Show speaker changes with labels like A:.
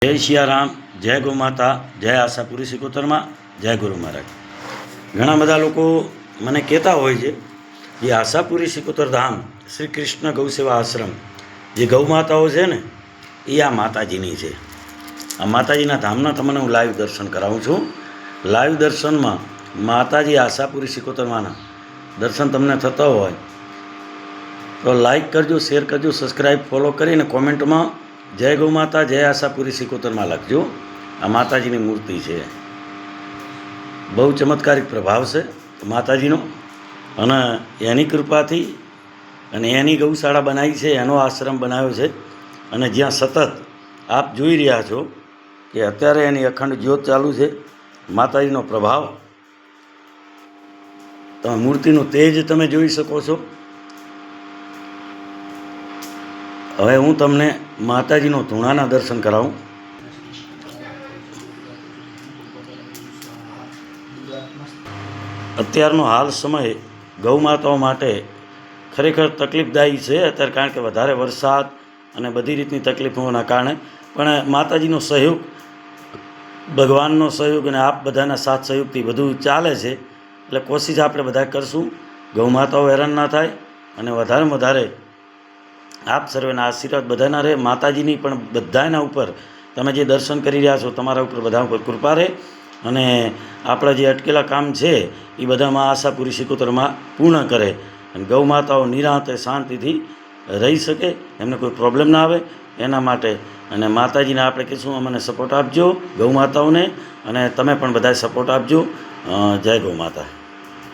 A: जय सियाराम, जय गौ माता, जय आशापुरी सिकोतर में, जय गुरु महाराज। घણા બધા લોકો મને કહેતા હોય છે કે આશાપુરી સિકોતર ધામ શ્રી કૃષ્ણ ગૌ સેવા આશ્રમ જે ગૌ માતાઓ છે ને એ આ માતાજીની છે। આ માતાજીના ધામના તમને હું લાઈવ દર્શન કરાવું છું। લાઈવ દર્શનમાં માતાજી આશાપુરી સિકોતરમાંના દર્શન તમને થતા હોય તો લાઈક કરજો, શેર કરજો, સબસ્ક્રાઈબ, ફોલો કરીને કોમેન્ટમાં जय गौ माता, जय आशापुरी सिकोतर में लखजो। आ माताजी की मूर्ति है, बहु चमत्कारिक प्रभाव से माताजी एनी कृपा थी एनी गौशाला बनाई है, एनो आश्रम बनायो है। अने ज्यां सतत आप जोई रह्या छो कि अत्यारे एनी अखंड ज्योत चालू है। माताजीनो प्रभाव तमे मूर्तिनु तेज तमे जोई शको छो। हवे हूँ तमने माताजीनो धूणाना दर्शन कराऊँ। अत्यारनो हाल समय गौ माताओं माटे खरेखर तकलीफदायी है अत्यार, कारण के वधारे वरसाद अने बधी रीतनी तकलीफोना कारणे पण माताजीनो सहयोग, भगवाननो सहयोग अने आप बधाना साथ सहयोगथी बधुं चाले छे। एटले कोशिश आपणे बधाए करशुं गौ माताओं हैरान ना थाय अने वधारे वधारे आप सर्वेना आशीर्वाद बधाना रहे। माताजीनी पण बधाना उपर तमे जे दर्शन करी रह्या छो तमारा उपर बधा उपर कृपा रहे अने आपणा जे अटकेला काम छे ए बधामां आशापुरी सिकोतरमां पूर्ण करे अने गौ माताओ निरांते शांतिथी रही सके, एमने कोई प्रॉब्लम ना आवे एना माटे। अने माताजीने आपणे कहीशुं अमने सपोर्ट आपजो गौ माताओने, अने तमे पण बधाए सपोर्ट आपजो। जय गौ माता।